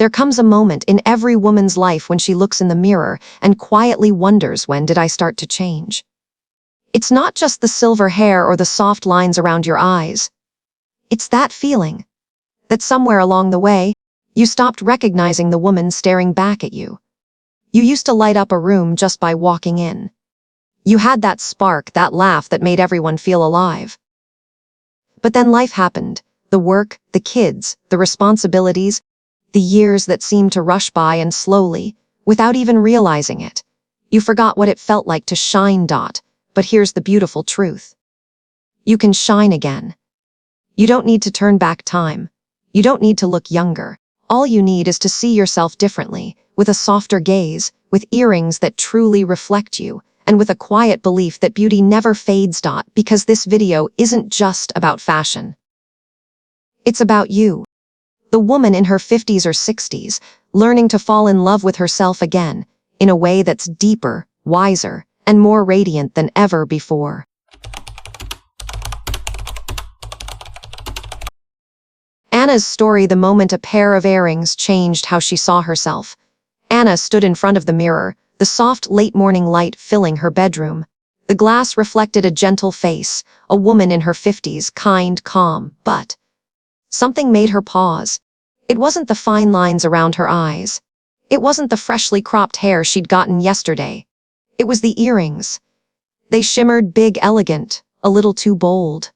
There comes a moment in every woman's life when she looks in the mirror and quietly wonders, when did I start to change? It's not just the silver hair or the soft lines around your eyes. It's that feeling that somewhere along the way, you stopped recognizing the woman staring back at you. You used to light up a room just by walking in. You had that spark, that laugh that made everyone feel alive. But then life happened. The work, the kids, the responsibilities, the years that seemed to rush by, and slowly, without even realizing it, you forgot what it felt like to shine. But here's the beautiful truth. You can shine again. You don't need to turn back time. You don't need to look younger. All you need is to see yourself differently, with a softer gaze, with earrings that truly reflect you, and with a quiet belief that beauty never fades. Because this video isn't just about fashion. It's about you. The woman in her 50s or 60s, learning to fall in love with herself again, in a way that's deeper, wiser, and more radiant than ever before. Anna's story: the moment a pair of earrings changed how she saw herself. Anna stood in front of the mirror, the soft late-morning light filling her bedroom. The glass reflected a gentle face, a woman in her 50s, kind, calm, but something made her pause. It wasn't the fine lines around her eyes. It wasn't the freshly cropped hair she'd gotten yesterday. It was the earrings. They shimmered big, elegant, a little too bold.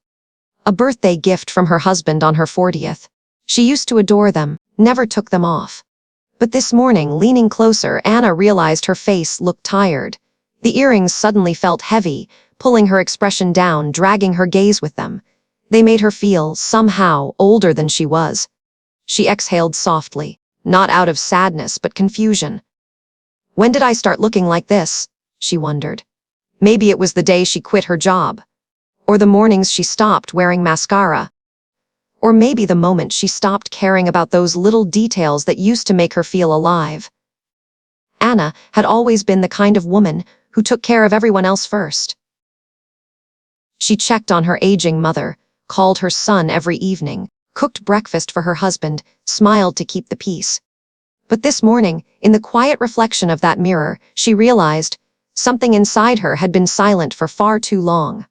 A birthday gift from her husband on her 40th. She used to adore them, never took them off. But this morning, leaning closer, Anna realized her face looked tired. The earrings suddenly felt heavy, pulling her expression down, dragging her gaze with them. They made her feel, somehow, older than she was. She exhaled softly, not out of sadness but confusion. When did I start looking like this? She wondered. Maybe it was the day she quit her job. Or the mornings she stopped wearing mascara. Or maybe the moment she stopped caring about those little details that used to make her feel alive. Anna had always been the kind of woman who took care of everyone else first. She checked on her aging mother, called her son every evening, cooked breakfast for her husband, smiled to keep the peace. But this morning, in the quiet reflection of that mirror, she realized something inside her had been silent for far too long.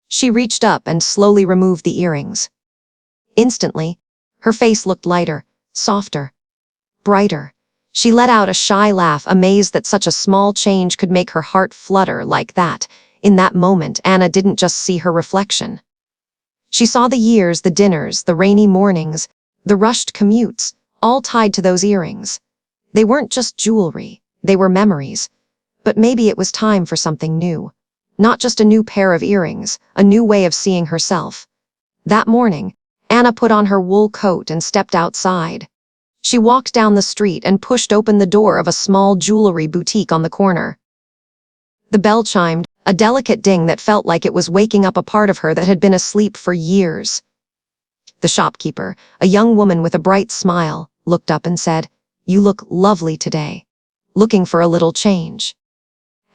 She reached up and slowly removed the earrings. Instantly, her face looked lighter, softer, brighter. She let out a shy laugh, amazed that such a small change could make her heart flutter like that. In that moment, Anna didn't just see her reflection. She saw the years, the dinners, the rainy mornings, the rushed commutes, all tied to those earrings. They weren't just jewelry, they were memories. But maybe it was time for something new. Not just a new pair of earrings, a new way of seeing herself. That morning, Anna put on her wool coat and stepped outside. She walked down the street and pushed open the door of a small jewelry boutique on the corner. The bell chimed, a delicate ding that felt like it was waking up a part of her that had been asleep for years. The shopkeeper, a young woman with a bright smile, looked up and said, "You look lovely today. Looking for a little change?"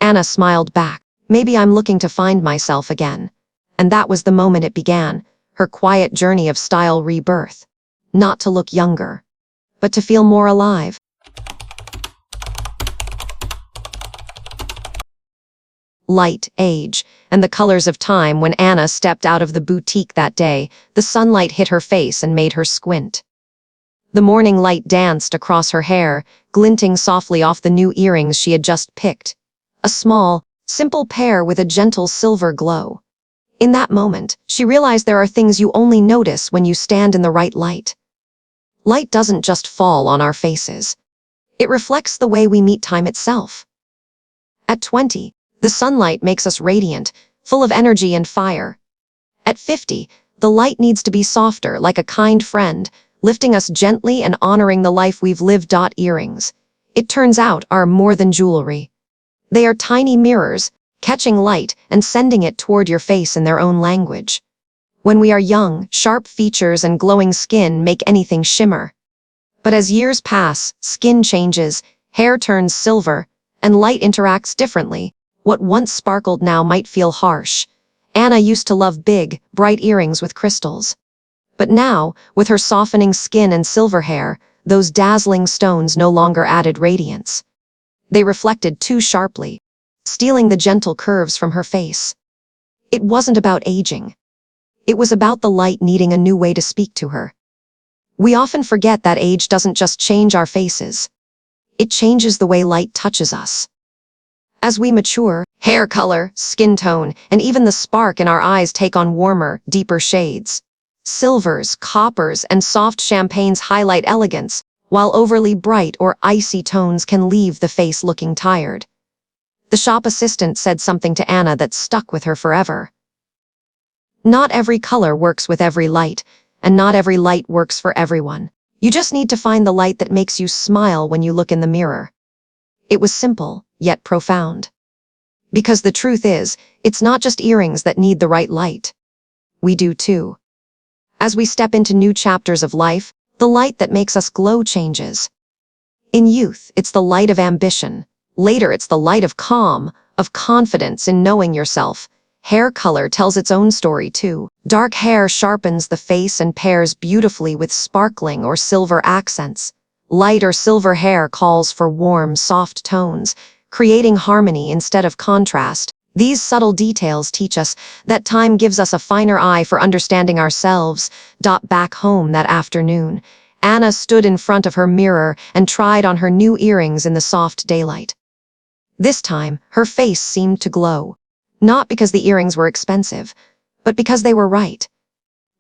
Anna smiled back. "Maybe I'm looking to find myself again." And that was the moment it began, her quiet journey of style rebirth. Not to look younger, but to feel more alive. Light, age, and the colors of time. When Anna stepped out of the boutique that day, the sunlight hit her face and made her squint. The morning light danced across her hair, glinting softly off the new earrings she had just picked. A small, simple pair with a gentle silver glow. In that moment, she realized there are things you only notice when you stand in the right light. Light doesn't just fall on our faces. It reflects the way we meet time itself. At 20, the sunlight makes us radiant, full of energy and fire. At 50, the light needs to be softer, like a kind friend, lifting us gently and honoring the life we've lived. Earrings, it turns out, are more than jewelry. They are tiny mirrors, catching light and sending it toward your face in their own language. When we are young, sharp features and glowing skin make anything shimmer. But as years pass, skin changes, hair turns silver, and light interacts differently. What once sparkled now might feel harsh. Anna used to love big, bright earrings with crystals. But now, with her softening skin and silver hair, those dazzling stones no longer added radiance. They reflected too sharply, stealing the gentle curves from her face. It wasn't about aging. It was about the light needing a new way to speak to her. We often forget that age doesn't just change our faces. It changes the way light touches us. As we mature, hair color, skin tone, and even the spark in our eyes take on warmer, deeper shades. Silvers, coppers, and soft champagnes highlight elegance, while overly bright or icy tones can leave the face looking tired. The shop assistant said something to Anna that stuck with her forever. Not every color works with every light, and not every light works for everyone. You just need to find the light that makes you smile when you look in the mirror. It was simple, yet profound. Because the truth is, it's not just earrings that need the right light. We do too. As we step into new chapters of life, the light that makes us glow changes. In youth, it's the light of ambition. Later, it's the light of calm, of confidence in knowing yourself. Hair color tells its own story too. Dark hair sharpens the face and pairs beautifully with sparkling or silver accents. Light or silver hair calls for warm, soft tones, creating harmony instead of contrast. These subtle details teach us that time gives us a finer eye for understanding ourselves. Back home that afternoon, Anna stood in front of her mirror and tried on her new earrings in the soft daylight. This time, her face seemed to glow. Not because the earrings were expensive, but because they were right.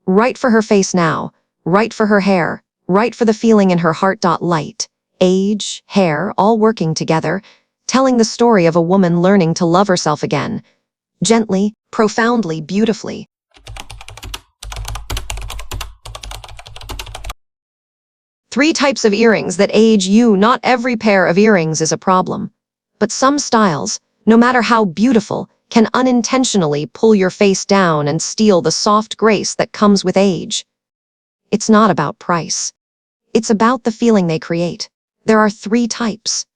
Right for her face now, right for her hair, right for the feeling in her heart. Light, age, hair, all working together, telling the story of a woman learning to love herself again. Gently, profoundly, beautifully. 3 types of earrings that age you. Not every pair of earrings is a problem. But some styles, no matter how beautiful, can unintentionally pull your face down and steal the soft grace that comes with age. It's not about price. It's about the feeling they create. There are 3 types.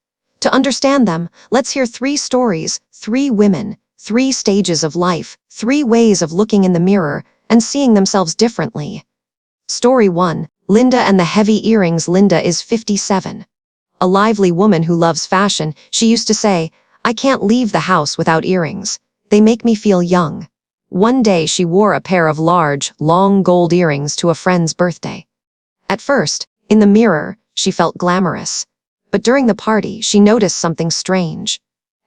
To understand them, let's hear 3 stories, 3 women, 3 stages of life, 3 ways of looking in the mirror and seeing themselves differently. Story 1, Linda and the heavy earrings. Linda is 57. A lively woman who loves fashion. She used to say, "I can't leave the house without earrings. They make me feel young." One day she wore a pair of large, long gold earrings to a friend's birthday. At first, in the mirror, she felt glamorous. But during the party, she noticed something strange.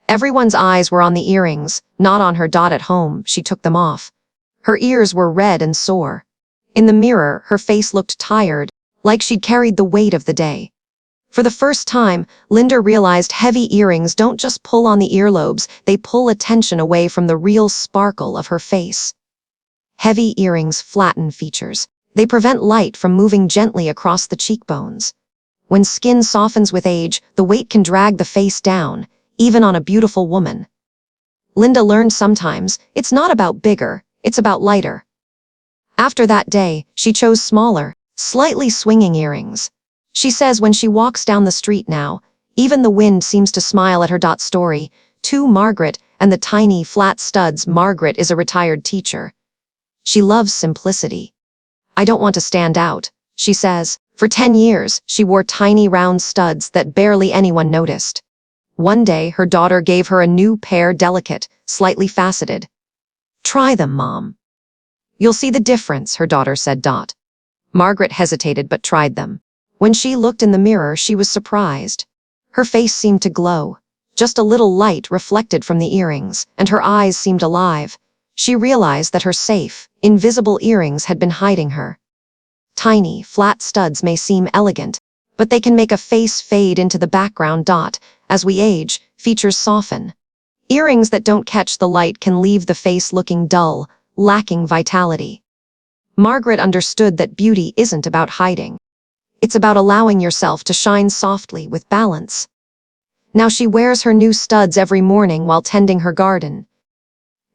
Everyone's eyes were on the earrings, not on her. At home, she took them off. Her ears were red and sore. In the mirror, her face looked tired, like she'd carried the weight of the day. For the first time, Linda realized heavy earrings don't just pull on the earlobes, they pull attention away from the real sparkle of her face. Heavy earrings flatten features. They prevent light from moving gently across the cheekbones. When skin softens with age, the weight can drag the face down, even on a beautiful woman. Linda learned sometimes, it's not about bigger, it's about lighter. After that day, she chose smaller, slightly swinging earrings. She says when she walks down the street now, even the wind seems to smile at her. Story 2, Margaret and the tiny, flat studs. Margaret is a retired teacher. She loves simplicity. "I don't want to stand out," she says. For 10 years, she wore tiny round studs that barely anyone noticed. One day, her daughter gave her a new pair, delicate, slightly faceted. "Try them, Mom." "You'll see the difference," her daughter said. Margaret hesitated but tried them. When she looked in the mirror, she was surprised. Her face seemed to glow. Just a little light reflected from the earrings, and her eyes seemed alive. She realized that her safe, invisible earrings had been hiding her. Tiny, flat studs may seem elegant, but they can make a face fade into the background. As we age, features soften. Earrings that don't catch the light can leave the face looking dull, lacking vitality. Margaret understood that beauty isn't about hiding. It's about allowing yourself to shine softly with balance. Now she wears her new studs every morning while tending her garden.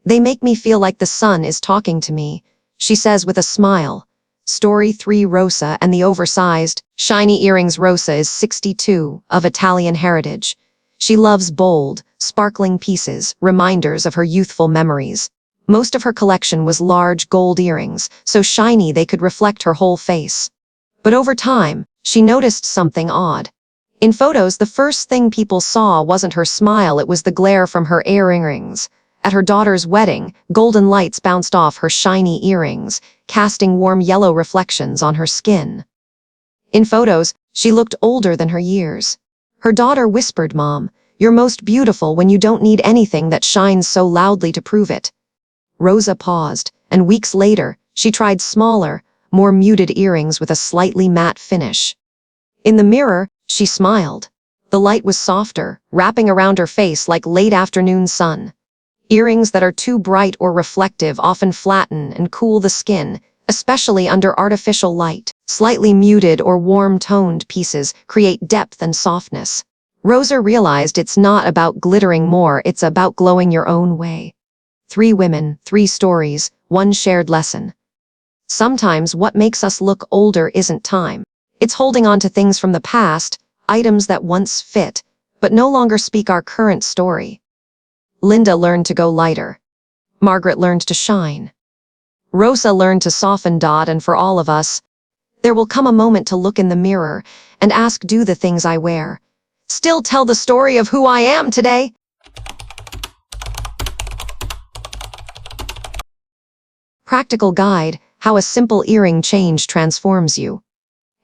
"They make me feel like the sun is talking to me," she says with a smile. Story 3, Rosa and the oversized, shiny earrings. Rosa is 62, of Italian heritage. She loves bold, sparkling pieces, reminders of her youthful memories. Most of her collection was large gold earrings, so shiny they could reflect her whole face. But over time, She noticed something odd. In photos, the first thing people saw wasn't her smile, it was the glare from her earrings. At her daughter's wedding, golden lights bounced off her shiny earrings, casting warm yellow reflections on her skin. In photos, she looked older than her years. Her daughter whispered, "Mom, you're most beautiful when you don't need anything that shines so loudly to prove it." Rosa paused, and weeks later, she tried smaller, more muted earrings with a slightly matte finish. In the mirror, she smiled. The light was softer, wrapping around her face like late afternoon sun. Earrings that are too bright or reflective often flatten and cool the skin, especially under artificial light. Slightly muted or warm-toned pieces create depth and softness. Rosa realized it's not about glittering more, it's about glowing your own way. 3 women, 3 stories, 1 shared lesson. Sometimes what makes us look older isn't time. It's holding on to things from the past, items that once fit, but no longer speak our current story. Linda learned to go lighter. Margaret learned to shine. Rosa learned to soften. And for all of us, there will come a moment to look in the mirror and ask, do the things I wear still tell the story of who I am today? Practical guide, how a simple earring change transforms you.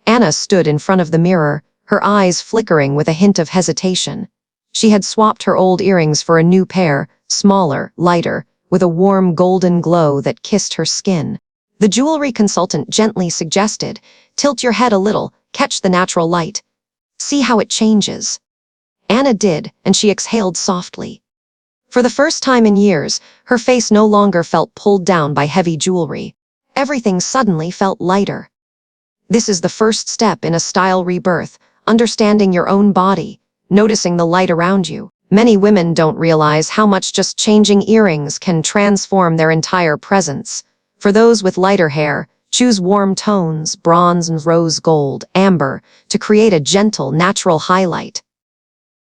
Anna stood in front of the mirror, her eyes flickering with a hint of hesitation. She had swapped her old earrings for a new pair, smaller, lighter, with a warm golden glow that kissed her skin. The jewelry consultant gently suggested, "Tilt your head a little, catch the natural light. See how it changes." Anna did, and she exhaled softly. For the first time in years, her face no longer felt pulled down by heavy jewelry. Everything suddenly felt lighter. This is the first step in a style rebirth, understanding your own body, noticing the light around you. Many women don't realize how much just changing earrings can transform their entire presence. For those with lighter hair, choose warm tones, bronze and rose gold, amber, to create a gentle, natural highlight.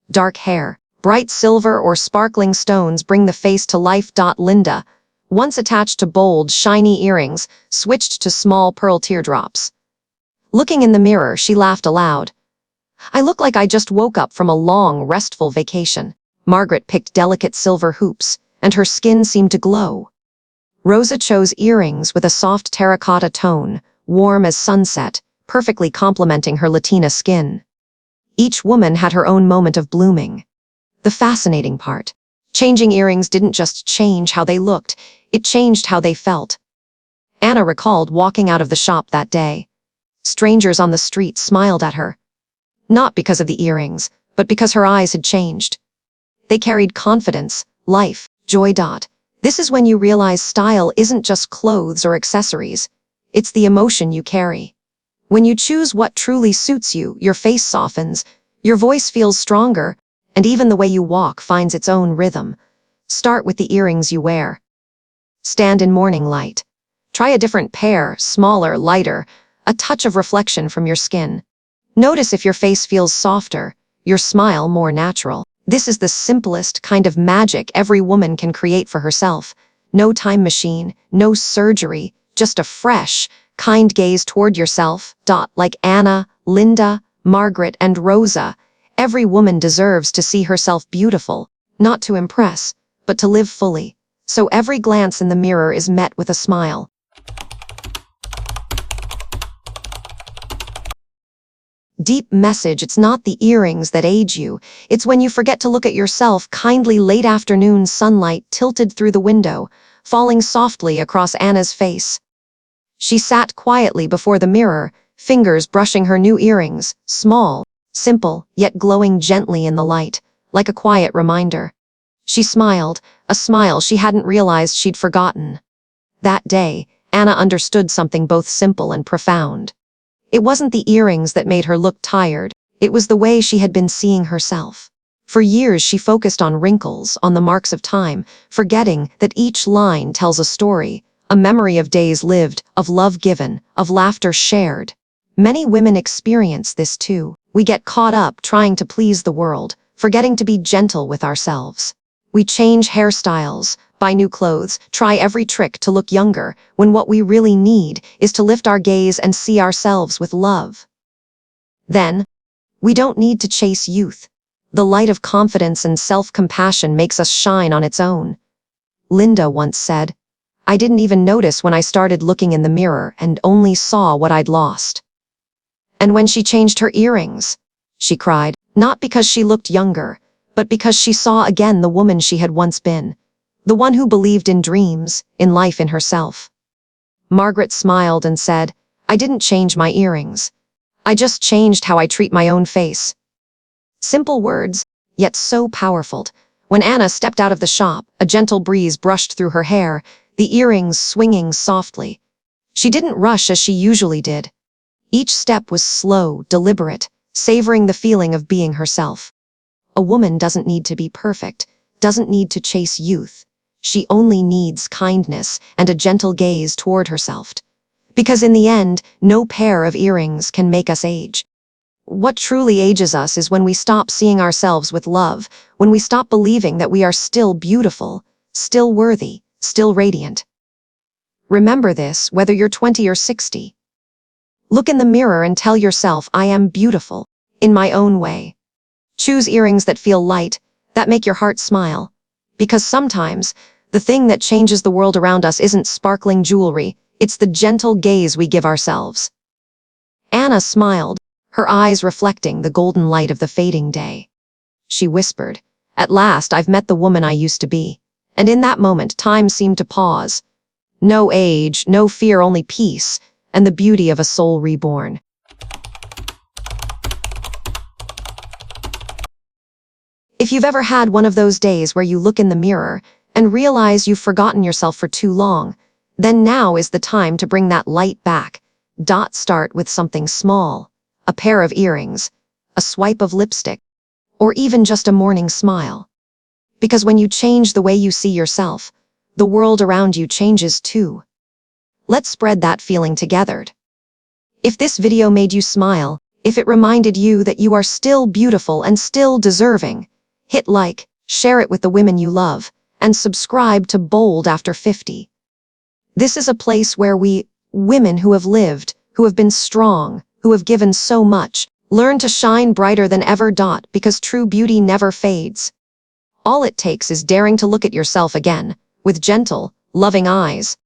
Dark hair, bright silver or sparkling stones bring the face to life. Linda, once attached to bold, shiny earrings, switched to small pearl teardrops. Looking in the mirror, she laughed aloud. "I look like I just woke up from a long, restful vacation." Margaret picked delicate silver hoops, and her skin seemed to glow. Rosa chose earrings with a soft terracotta tone, warm as sunset, perfectly complementing her Latina skin. Each woman had her own moment of blooming. The fascinating part: changing earrings didn't just change how they looked, it changed how they felt. Anna recalled walking out of the shop that day. Strangers on the street smiled at her. Not because of the earrings, but because her eyes had changed. They carried confidence, life, joy. This is when you realize style isn't just clothes or accessories. It's the emotion you carry. When you choose what truly suits you, your face softens, your voice feels stronger, and even the way you walk finds its own rhythm. Start with the earrings you wear. Stand in morning light. Try a different pair, smaller, lighter, a touch of reflection from your skin. Notice if your face feels softer, your smile more natural. This is the simplest kind of magic every woman can create for herself. No time machine, no surgery, just a fresh, kind gaze toward yourself. Like Anna, Linda, Margaret, and Rosa, every woman deserves to see herself beautiful, not to impress, but to live fully. So every glance in the mirror is met with a smile. Deep message: it's not the earrings that age you, it's when you forget to look at yourself kindly. Late afternoon sunlight tilted through the window, falling softly across Anna's face. She sat quietly before the mirror, fingers brushing her new earrings, small, simple, yet glowing gently in the light, like a quiet reminder. She smiled, a smile she hadn't realized she'd forgotten. That day, Anna understood something both simple and profound. It wasn't the earrings that made her look tired, it was the way she had been seeing herself. For years she focused on wrinkles, on the marks of time, forgetting that each line tells a story, a memory of days lived, of love given, of laughter shared. Many women experience this too. We get caught up trying to please the world, forgetting to be gentle with ourselves. We change hairstyles, buy new clothes, try every trick to look younger, when what we really need is to lift our gaze and see ourselves with love. Then, we don't need to chase youth. The light of confidence and self-compassion makes us shine on its own. Linda once said, "I didn't even notice when I started looking in the mirror and only saw what I'd lost." And when she changed her earrings, she cried, not because she looked younger, but because she saw again the woman she had once been, the one who believed in dreams, in life, in herself. Margaret smiled and said, "I didn't change my earrings. I just changed how I treat my own face." Simple words, yet so powerful. When Anna stepped out of the shop, a gentle breeze brushed through her hair, the earrings swinging softly. She didn't rush as she usually did. Each step was slow, deliberate, savoring the feeling of being herself. A woman doesn't need to be perfect, doesn't need to chase youth. She only needs kindness and a gentle gaze toward herself. Because in the end, no pair of earrings can make us age. What truly ages us is when we stop seeing ourselves with love, when we stop believing that we are still beautiful, still worthy, still radiant. Remember this, whether you're 20 or 60. Look in the mirror and tell yourself, "I am beautiful, in my own way." Choose earrings that feel light, that make your heart smile. Because sometimes, the thing that changes the world around us isn't sparkling jewelry, it's the gentle gaze we give ourselves. Anna smiled, her eyes reflecting the golden light of the fading day. She whispered, "At last I've met the woman I used to be." And in that moment, time seemed to pause. No age, no fear, only peace, and the beauty of a soul reborn. If you've ever had one of those days where you look in the mirror and realize you've forgotten yourself for too long, then now is the time to bring that light back. Start with something small, a pair of earrings, a swipe of lipstick, or even just a morning smile. Because when you change the way you see yourself, the world around you changes too. Let's spread that feeling together. If this video made you smile, if it reminded you that you are still beautiful and still deserving, hit like, share it with the women you love, and subscribe to Bold After 50. This is a place where we, women who have lived, who have been strong, who have given so much, learn to shine brighter than ever. Because true beauty never fades. All it takes is daring to look at yourself again, with gentle, loving eyes.